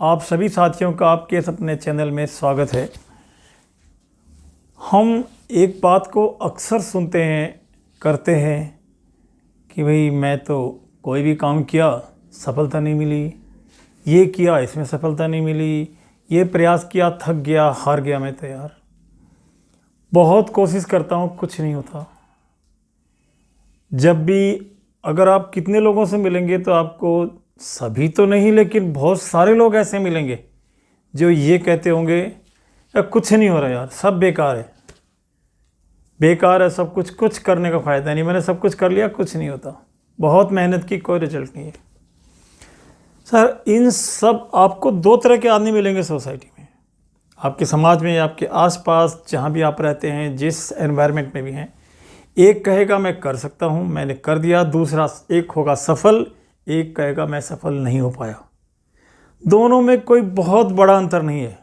आप सभी साथियों का आपके इस अपने चैनल में स्वागत है। हम एक बात को अक्सर सुनते हैं, करते हैं कि भाई मैं तो कोई भी काम किया सफलता नहीं मिली, ये किया इसमें सफलता नहीं मिली, ये प्रयास किया थक गया, हार गया मैं तो यार, बहुत कोशिश करता हूँ कुछ नहीं होता। जब भी अगर आप कितने लोगों से मिलेंगे तो आपको सभी तो नहीं लेकिन बहुत सारे लोग ऐसे मिलेंगे जो ये कहते होंगे यार कुछ नहीं हो रहा यार, सब बेकार है, बेकार है सब कुछ, कुछ करने का फ़ायदा नहीं, मैंने सब कुछ कर लिया कुछ नहीं होता, बहुत मेहनत की कोई रिजल्ट नहीं है। सर इन सब आपको दो तरह के आदमी मिलेंगे सोसाइटी में, आपके समाज में, आपके आसपास जहाँ भी आप रहते हैं, जिस एनवायरनमेंट में भी हैं। एक कहेगा मैं कर सकता हूँ, मैंने कर दिया, दूसरा एक होगा सफल, एक कहेगा मैं सफल नहीं हो पाया। दोनों में कोई बहुत बड़ा अंतर नहीं है।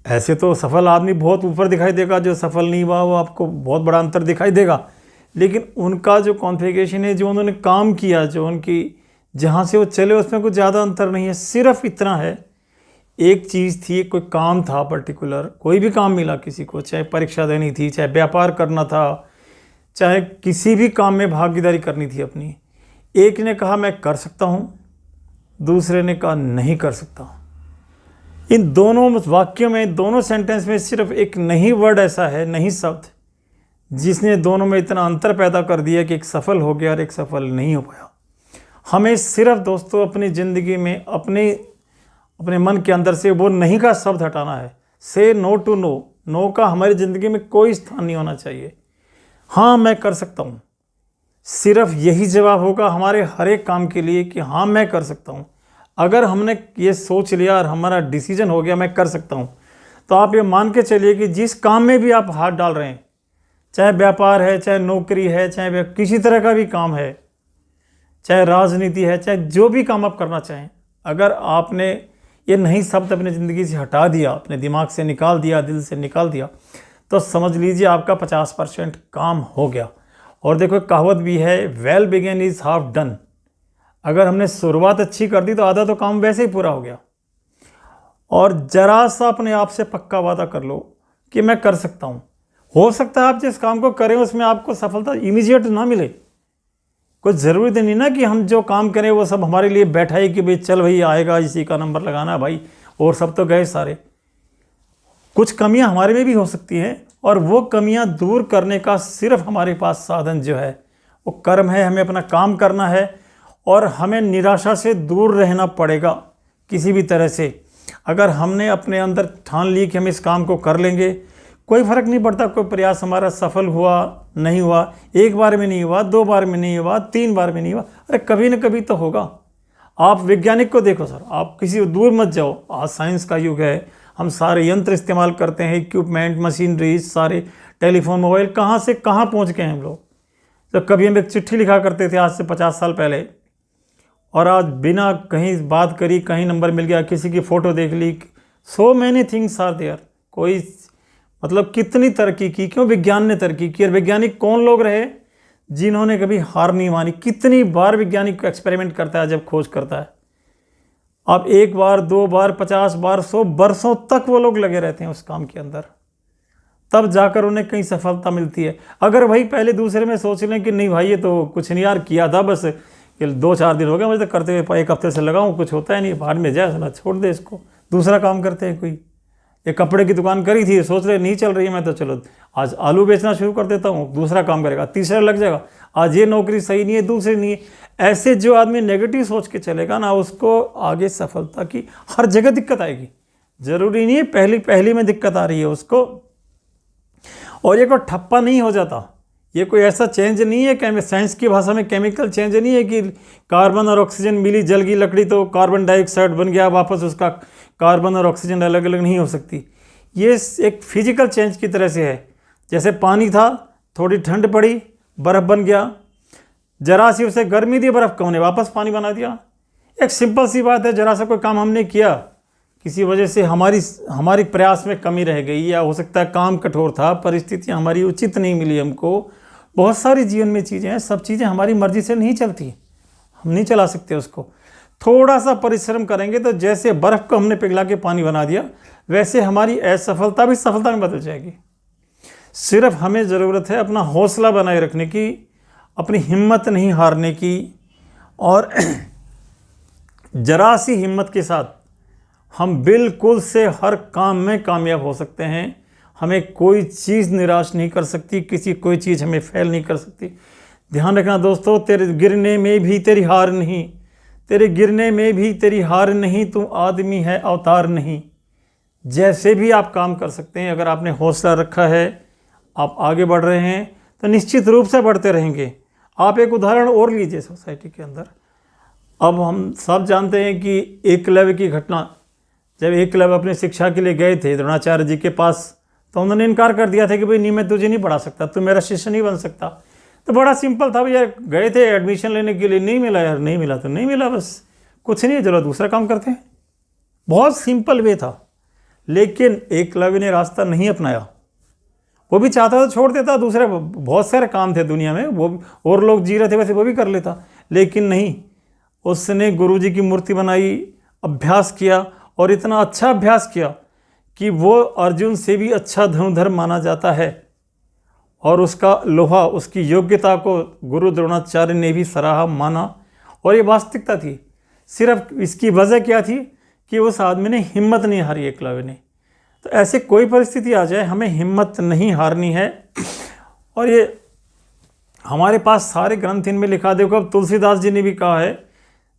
ऐसे तो सफल आदमी बहुत ऊपर दिखाई देगा, जो सफल नहीं हुआ वो आपको बहुत बड़ा अंतर दिखाई देगा, लेकिन उनका जो कॉन्फ़िगरेशन है, जो उन्होंने काम किया, जो उनकी जहाँ से वो चले उसमें कुछ ज़्यादा अंतर नहीं है। सिर्फ इतना है, एक चीज़ थी, कोई काम था पर्टिकुलर, कोई भी काम मिला किसी को, चाहे परीक्षा देनी थी, चाहे व्यापार करना था, चाहे किसी भी काम में भागीदारी करनी थी अपनी। एक ने कहा मैं कर सकता हूँ, दूसरे ने कहा नहीं कर सकता। इन दोनों वाक्यों में, दोनों सेंटेंस में सिर्फ एक नहीं वर्ड ऐसा है, नहीं शब्द, जिसने दोनों में इतना अंतर पैदा कर दिया कि एक सफल हो गया और एक सफल नहीं हो पाया। हमें सिर्फ दोस्तों अपनी ज़िंदगी में अपने मन के अंदर से वो नहीं का शब्द हटाना है। से नो टू नो, नो का हमारी ज़िंदगी में कोई स्थान नहीं होना चाहिए। हाँ मैं कर सकता हूँ, सिर्फ यही जवाब होगा हमारे हर एक काम के लिए कि हाँ मैं कर सकता हूँ। अगर हमने ये सोच लिया और हमारा डिसीजन हो गया मैं कर सकता हूँ, तो आप ये मान के चलिए कि जिस काम में भी आप हाथ डाल रहे हैं, चाहे व्यापार है, चाहे नौकरी है, चाहे किसी तरह का भी काम है, चाहे राजनीति है, चाहे जो भी काम आप करना चाहें, अगर आपने ये नहीं शब्द अपनी ज़िंदगी से हटा दिया, अपने दिमाग से निकाल दिया, दिल से निकाल दिया, तो समझ लीजिए आपका 50% काम हो गया। और देखो कहावत भी है, well begin is half done. अगर हमने शुरुआत अच्छी कर दी तो आधा तो काम वैसे ही पूरा हो गया। और जरा सा अपने आप से पक्का वादा कर लो कि मैं कर सकता हूँ। हो सकता है आप जिस काम को करें उसमें आपको सफलता इमीडिएट ना मिले, कुछ ज़रूरी नहीं ना कि हम जो काम करें वो सब हमारे लिए बैठा है कि भाई चल भाई आएगा, इसी का नंबर लगाना भाई, और सब तो गए सारे। कुछ कमियां हमारे में भी हो सकती हैं, और वो कमियां दूर करने का सिर्फ हमारे पास साधन जो है वो कर्म है। हमें अपना काम करना है और हमें निराशा से दूर रहना पड़ेगा किसी भी तरह से। अगर हमने अपने अंदर ठान ली कि हम इस काम को कर लेंगे, कोई फ़र्क नहीं पड़ता कोई प्रयास हमारा सफल हुआ नहीं हुआ, एक बार में नहीं हुआ, 2 बार में नहीं हुआ, 3 बार में नहीं हुआ, अरे कभी न कभी तो होगा। आप वैज्ञानिक को देखो सर, आप किसी दूर मत जाओ, आज साइंस का युग है, हम सारे यंत्र इस्तेमाल करते हैं, इक्विपमेंट, मशीनरी, सारे टेलीफोन, मोबाइल, कहाँ से कहाँ पहुँच गए हम लोग। तो कभी हम एक चिट्ठी लिखा करते थे आज से 50 साल पहले, और आज बिना कहीं बात करी, कहीं नंबर मिल गया, किसी की फ़ोटो देख ली, so many things are there. कोई मतलब कितनी तरक्की की, क्यों? विज्ञान ने तरक्की की। और वैज्ञानिक कौन लोग रहे जिन्होंने कभी हार नहीं मानी। कितनी बार वैज्ञानिक एक्सपेरिमेंट करता है जब खोज करता है। अब 1 बार, 2 बार, 50 बार, 100 बरसों तक वो लोग लगे रहते हैं उस काम के अंदर, तब जाकर उन्हें कहीं सफलता मिलती है। अगर वही पहले दूसरे में सोच लें कि नहीं भाई ये तो कुछ नहीं यार, किया था बस 2-4 दिन हो गए मुझे तो करते हुए, 1 हफ्ते से लगाऊं, कुछ होता है नहीं, बाद में जाए ना, छोड़ दे इसको, दूसरा काम करते हैं। कोई ये कपड़े की दुकान करी थी, सोच रहे नहीं चल रही है, मैं तो चलो आज आलू बेचना शुरू कर देता हूँ, दूसरा काम करेगा, तीसरा लग जाएगा, आज ये नौकरी सही नहीं है, दूसरी नहीं है। ऐसे जो आदमी नेगेटिव सोच के चलेगा ना, उसको आगे सफलता की हर जगह दिक्कत आएगी। ज़रूरी नहीं है पहली में दिक्कत आ रही है उसको, और ये कोई ठप्पा नहीं हो जाता, ये कोई ऐसा चेंज नहीं है कि साइंस की भाषा में केमिकल चेंज नहीं है कि कार्बन और ऑक्सीजन मिली, जल गई लकड़ी तो कार्बन डाइऑक्साइड बन गया, वापस उसका कार्बन और ऑक्सीजन अलग अलग नहीं हो सकती। ये एक फिजिकल चेंज की तरह से है। जैसे पानी था, थोड़ी ठंड पड़ी, बर्फ़ बन गया, जरा सी उसे गर्मी दी, बर्फ़ कौन ने वापस पानी बना दिया। एक सिंपल सी बात है, जरा सा कोई काम हमने किया, किसी वजह से हमारी प्रयास में कमी रह गई, या हो सकता है काम कठोर था, परिस्थितियाँ हमारी उचित नहीं मिली हमको, बहुत सारी जीवन में चीज़ें हैं, सब चीज़ें हमारी मर्ज़ी से नहीं चलती, हम नहीं चला सकते उसको। थोड़ा सा परिश्रम करेंगे तो जैसे बर्फ़ को हमने पिघला के पानी बना दिया, वैसे हमारी असफलता भी सफलता में बदल जाएगी। सिर्फ हमें ज़रूरत है अपना हौसला बनाए रखने की, अपनी हिम्मत नहीं हारने की, और जरा सी हिम्मत के साथ हम बिल्कुल से हर काम में कामयाब हो सकते हैं। हमें कोई चीज़ निराश नहीं कर सकती, कोई चीज़ हमें फेल नहीं कर सकती। ध्यान रखना दोस्तों, तेरे गिरने में भी तेरी हार नहीं, तेरे गिरने में भी तेरी हार नहीं, तू आदमी है अवतार नहीं। जैसे भी आप काम कर सकते हैं, अगर आपने हौसला रखा है, आप आगे बढ़ रहे हैं, तो निश्चित रूप से बढ़ते रहेंगे। आप एक उदाहरण और लीजिए सोसाइटी के अंदर। अब हम सब जानते हैं कि एकलव्य की घटना, जब एकलव्य अपनी शिक्षा के लिए गए थे द्रोणाचार्य जी के पास, तो उन्होंने इनकार कर दिया था कि भाई नहीं, मैं तुझे नहीं पढ़ा सकता, तू मेरा शिष्य नहीं बन सकता। तो बड़ा सिंपल था भैया, गए थे एडमिशन लेने के लिए, नहीं मिला यार, नहीं मिला तो नहीं मिला, बस कुछ नहीं है, चलो दूसरा काम करते हैं। बहुत सिंपल वे था। लेकिन एकलव्य ने रास्ता नहीं अपनाया। वो भी चाहता था छोड़ देता, दूसरे बहुत सारे काम थे दुनिया में, वो और लोग जी रहे थे वैसे वो भी कर लेता, लेकिन नहीं, उसने गुरुजी की मूर्ति बनाई, अभ्यास किया, और इतना अच्छा अभ्यास किया कि वो अर्जुन से भी अच्छा धनुर्धर माना जाता है। और उसका लोहा, उसकी योग्यता को गुरु द्रोणाचार्य ने भी सराहा, माना, और ये वास्तविकता थी। सिर्फ इसकी वजह क्या थी कि उस आदमी ने हिम्मत नहीं हारी, एकलव्य ने। तो ऐसे कोई परिस्थिति आ जाए, हमें हिम्मत नहीं हारनी है। और ये हमारे पास सारे ग्रंथ इनमें लिखा, देखो अब तुलसीदास जी ने भी कहा है,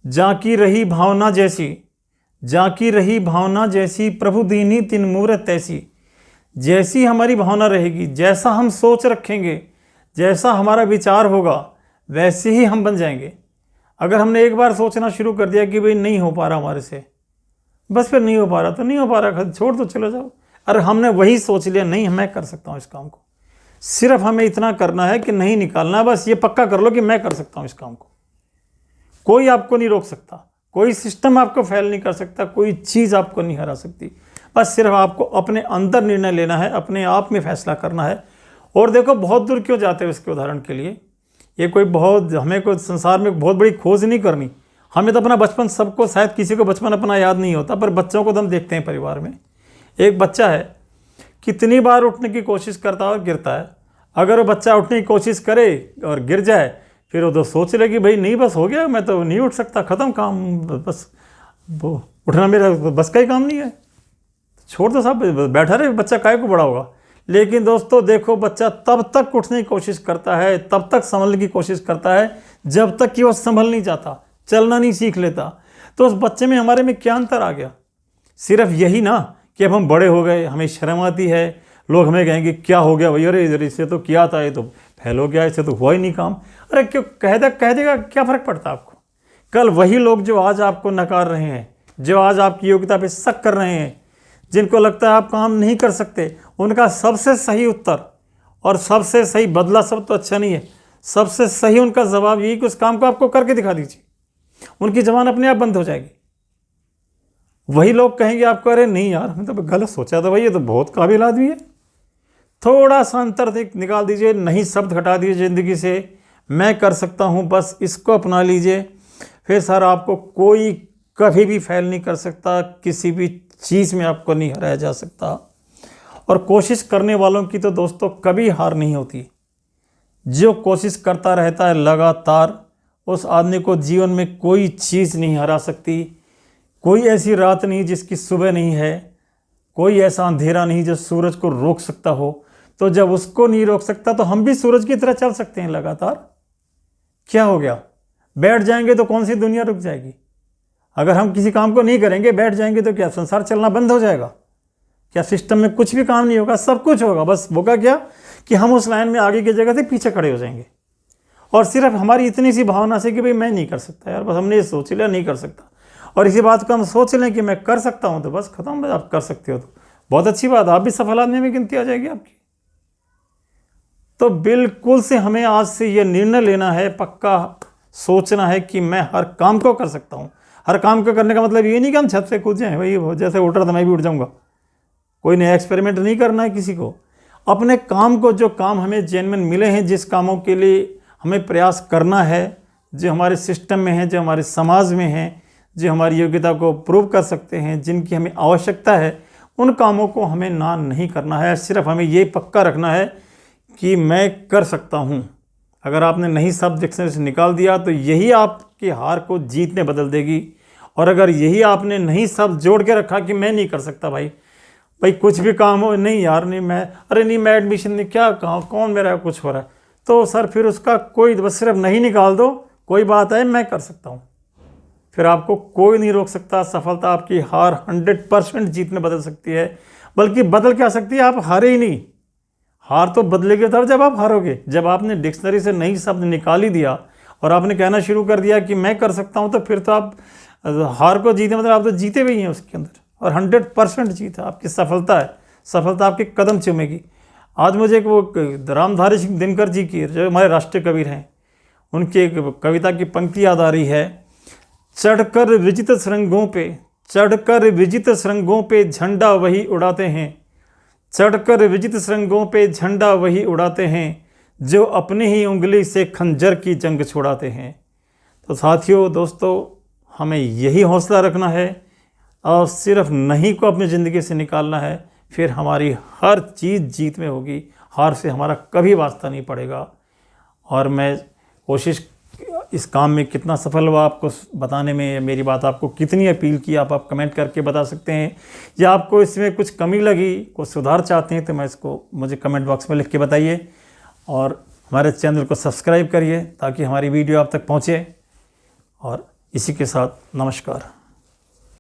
जाकी रही भावना जैसी, जाकी रही भावना जैसी, प्रभु दीनी तिन मूरत तैसी। जैसी हमारी भावना रहेगी, जैसा हम सोच रखेंगे, जैसा हमारा विचार होगा, वैसे ही हम बन जाएंगे। अगर हमने एक बार सोचना शुरू कर दिया कि भाई नहीं हो पा रहा हमारे से, बस फिर नहीं हो पा रहा तो नहीं हो पा रहा, छोड़ तो चले जाओ। अरे हमने वही सोच लिया, नहीं मैं कर सकता हूँ इस काम को, सिर्फ हमें इतना करना है कि नहीं निकालना, बस ये पक्का कर लो कि मैं कर सकता हूँ इस काम को। कोई आपको नहीं रोक सकता, कोई सिस्टम आपको फेल नहीं कर सकता, कोई चीज़ आपको नहीं हरा सकती। बस सिर्फ आपको अपने अंदर निर्णय लेना है, अपने आप में फैसला करना है। और देखो बहुत दूर क्यों जाते हो, इसके उदाहरण के लिए, ये कोई बहुत, हमें कोई संसार में बहुत बड़ी खोज नहीं करनी। हमें तो अपना बचपन, सबको शायद किसी को बचपन अपना याद नहीं होता, पर बच्चों को तो हम देखते हैं परिवार में। एक बच्चा है, कितनी बार उठने की कोशिश करता है और गिरता है। अगर वो बच्चा उठने की कोशिश करे और गिर जाए, फिर वो तो सोच ले कि भाई नहीं बस हो गया, मैं तो नहीं उठ सकता, ख़त्म काम, बस वो उठना मेरा बस का ही काम नहीं है, छोड़ दो साहब, बैठा रहे, बच्चा काहे को बड़ा होगा। लेकिन दोस्तों देखो, बच्चा तब तक उठने की कोशिश करता है, तब तक संभलने की कोशिश करता है, जब तक कि वो संभल नहीं जाता, चलना नहीं सीख लेता। तो उस बच्चे में हमारे में क्या अंतर आ गया? सिर्फ यही ना कि अब हम बड़े हो गए, हमें शर्म आती है, लोग हमें कहेंगे क्या हो गया भैया, अरे इसे तो किया था, ये तो फेल हो गया, इससे तो हुआ ही नहीं काम। अरे क्यों कह देगा, क्या फ़र्क पड़ता आपको? कल वही लोग जो आज आपको नकार रहे हैं, जो आज आपकी योग्यता पे शक कर रहे हैं, जिनको लगता है आप काम नहीं कर सकते, उनका सबसे सही उत्तर और सबसे सही बदला, सब तो अच्छा नहीं है, सबसे सही उनका जवाब यही कि उस काम को आपको करके दिखा दीजिए, उनकी जबान अपने आप बंद हो जाएगी। वही लोग कहेंगे आपको, अरे नहीं यार हमने तो गलत सोचा था भाई, ये तो बहुत काबिल आदमी है। थोड़ा सा अंतर निकाल दीजिए, नहीं शब्द हटा दीजिए ज़िंदगी से, मैं कर सकता हूँ, बस इसको अपना लीजिए। फिर सर आपको कोई कभी भी फेल नहीं कर सकता, किसी भी चीज़ में आपको नहीं हराया जा सकता। और कोशिश करने वालों की तो दोस्तों कभी हार नहीं होती। जो कोशिश करता रहता है लगातार, उस आदमी को जीवन में कोई चीज़ नहीं हरा सकती। कोई ऐसी रात नहीं जिसकी सुबह नहीं है, कोई ऐसा अंधेरा नहीं जो सूरज को रोक सकता हो। तो जब उसको नहीं रोक सकता तो हम भी सूरज की तरह चल सकते हैं लगातार। क्या हो गया? बैठ जाएंगे तो कौन सी दुनिया रुक जाएगी? अगर हम किसी काम को नहीं करेंगे, बैठ जाएंगे तो क्या संसार चलना बंद हो जाएगा? क्या सिस्टम में कुछ भी काम नहीं होगा? सब कुछ होगा। बस होगा क्या कि हम उस लाइन में आगे की जगह से पीछे खड़े हो जाएंगे। और सिर्फ हमारी इतनी सी भावना से कि भाई मैं नहीं कर सकता यार, बस हमने ये सोच लिया नहीं कर सकता, और इसी बात को हम सोच लें कि मैं कर सकता हूँ, तो बस खत्म। आप कर सकते हो तो बहुत अच्छी बात, आप भी सफल आदमी में गिनती आ जाएगी आपकी। तो बिल्कुल से हमें आज से ये निर्णय लेना है, पक्का सोचना है कि मैं हर काम को कर सकता हूँ। हर काम को करने का मतलब ये नहीं कि हम छत से कूद जाएं, भाई जैसे उठ रहा था मैं भी उठ जाऊँगा। कोई नया एक्सपेरिमेंट नहीं करना है किसी को। अपने काम को, जो काम हमें जेन्युइन मिले हैं, जिस कामों के लिए हमें प्रयास करना है, जो हमारे सिस्टम में है, जो हमारे समाज में है, जो हमारी योग्यता को प्रूव कर सकते हैं, जिनकी हमें आवश्यकता है, उन कामों को हमें ना नहीं करना है। सिर्फ हमें ये पक्का रखना है कि मैं कर सकता हूँ। अगर आपने नहीं शब्द डिक्शनरी से निकाल दिया तो यही आपकी हार को जीत में बदल देगी। और अगर यही आपने नहीं शब्द जोड़ के रखा कि मैं नहीं कर सकता भाई कुछ भी काम हो, नहीं यार नहीं मैं एडमिशन नहीं, क्या कौन मेरा कुछ हो रहा है, तो सर फिर उसका कोई बस सिर्फ नहीं निकाल दो, कोई बात है मैं कर सकता हूँ, फिर आपको कोई नहीं रोक सकता। सफलता आपकी हार 100% जीत में बदल सकती है, बल्कि बदल क्या सकती है, आप हारे ही नहीं। हार तो बदलेगी तब जब आप हारोगे। जब आपने डिक्शनरी से नई शब्द निकाल ही दिया और आपने कहना शुरू कर दिया कि मैं कर सकता हूँ, तो फिर तो आप हार को जीते मतलब आप तो जीते भी हैं उसके अंदर, और 100% जीत है, आपकी सफलता है। सफलता आपके कदम चूमेगी। आज मुझे एक वो रामधारी सिंह दिनकर जी की, जो हमारे राष्ट्रीय कवि हैं, उनकी एक कविता की पंक्ति याद आ रही है। चढ़कर विजित श्रृंगों पे झंडा वही उड़ाते हैं, चढ़कर विजित श्रृंगों पे झंडा वही उड़ाते हैं, जो अपनी ही उंगली से खंजर की जंग छुड़ाते हैं। तो साथियों, दोस्तों, हमें यही हौसला रखना है और सिर्फ नहीं को अपनी ज़िंदगी से निकालना है, फिर हमारी हर चीज़ जीत में होगी। हार से हमारा कभी वास्ता नहीं पड़ेगा। और मैं कोशिश इस काम में कितना सफल हुआ आपको बताने में, मेरी बात आपको कितनी अपील की, आप कमेंट करके बता सकते हैं। या आपको इसमें कुछ कमी लगी, कुछ सुधार चाहते हैं, तो मैं इसको मुझे कमेंट बॉक्स में लिख के बताइए। और हमारे चैनल को सब्सक्राइब करिए ताकि हमारी वीडियो आप तक पहुँचे। और इसी के साथ नमस्कार।